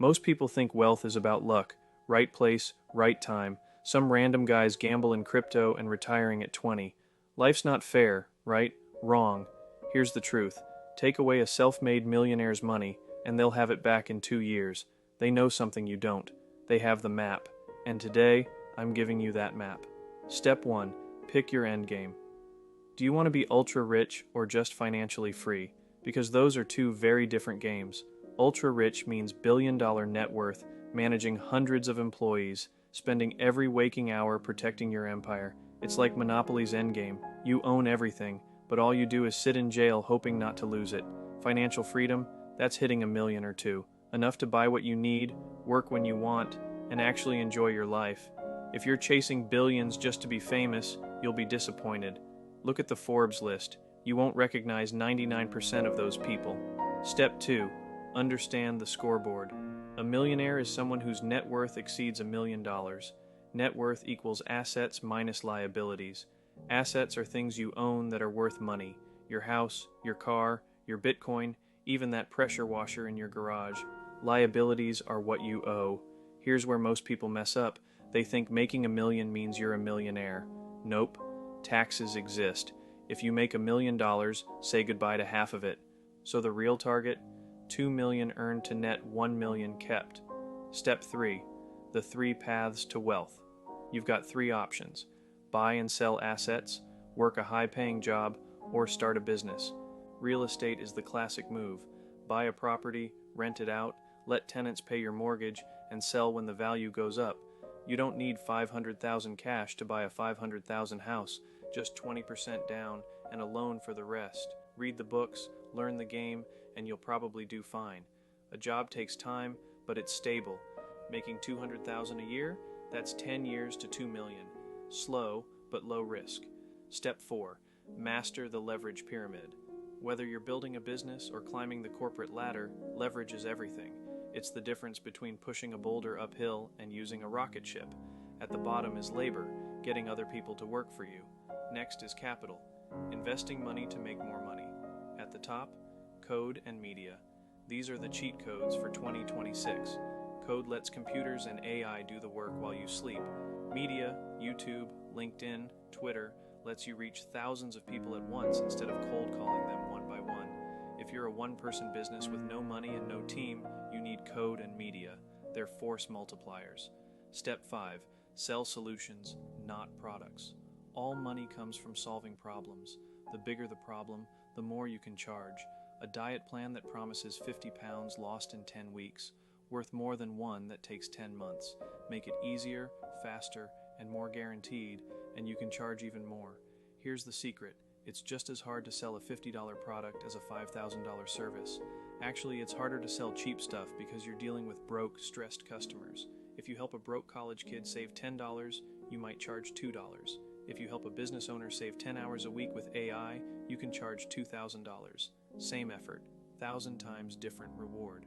Most people think wealth is about luck, right place, right time. Some random guys gamble in crypto and retiring at 20. Life's not fair, right? Wrong. Here's the truth. Take away a self-made millionaire's money, and they'll have it back in 2 years. They know something you don't. They have the map. And today, I'm giving you that map. Step 1. Pick your end game. Do you want to be ultra rich or just financially free? Because those are two very different games. Ultra rich means billion-dollar net worth, managing hundreds of employees, spending every waking hour protecting your empire. It's like Monopoly's endgame. You own everything, but all you do is sit in jail hoping not to lose it. Financial freedom? That's hitting $1 million or two. Enough to buy what you need, work when you want, and actually enjoy your life. If you're chasing billions just to be famous, you'll be disappointed. Look at the Forbes list. You won't recognize 99% of those people. Step 2. Understand the scoreboard. A millionaire is someone whose net worth exceeds $1 million. Net worth equals assets minus liabilities. Assets are things you own that are worth money. Your house, your car, your Bitcoin, even that pressure washer in your garage. Liabilities are what you owe. Here's where most people mess up. They think making $1 million means you're a millionaire. Nope. Taxes exist. If you make $1 million, say goodbye to half of it. So the real target? $2 million earned to net $1 million kept. Step 3. The 3 paths to wealth. You've got 3 options. Buy and sell assets, work a high-paying job, or start a business. Real estate is the classic move. Buy a property, rent it out, let tenants pay your mortgage, and sell when the value goes up. You don't need $500,000 cash to buy a $500,000 house, just 20% down and a loan for the rest. Read the books, learn the game, and you'll probably do fine. A job takes time, but it's stable. Making $200,000 a year? That's 10 years to $2 million. Slow, but low risk. Step 4. Master the leverage pyramid. Whether you're building a business or climbing the corporate ladder, leverage is everything. It's the difference between pushing a boulder uphill and using a rocket ship. At the bottom is labor, getting other people to work for you. Next is capital, investing money to make more money. At the top, code and media. These are the cheat codes for 2026. Code lets computers and AI do the work while you sleep. Media, YouTube, LinkedIn, Twitter, lets you reach thousands of people at once instead of cold calling them one by one. If you're a one-person business with no money and no team, you need code and media. They're force multipliers. Step 5. Sell solutions, not products. All money comes from solving problems. The bigger the problem, the more you can charge. A diet plan that promises 50 pounds lost in 10 weeks, worth more than one that takes 10 months. Make it easier, faster, and more guaranteed, and you can charge even more. Here's the secret. It's just as hard to sell a $50 product as a $5,000 service. Actually, it's harder to sell cheap stuff because you're dealing with broke, stressed customers. If you help a broke college kid save $10, you might charge $2. If you help a business owner save 10 hours a week with AI, you can charge $2,000. Same effort, 1,000 times different reward.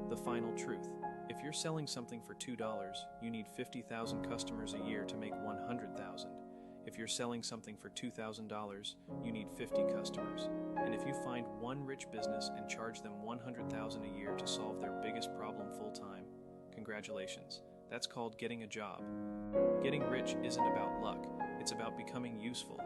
The final truth. If you're selling something for $2, you need 50,000 customers a year to make 100,000. If you're selling something for $2,000, you need 50 customers. And if you find one rich business and charge them $100,000 a year to solve their biggest problem full-time, congratulations. That's called getting a job. Getting rich isn't about luck. It's about becoming useful.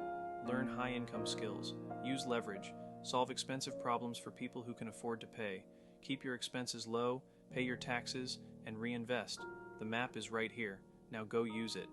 Learn high-income skills. Use leverage. Solve expensive problems for people who can afford to pay. Keep your expenses low, pay your taxes, and reinvest. The map is right here. Now go use it.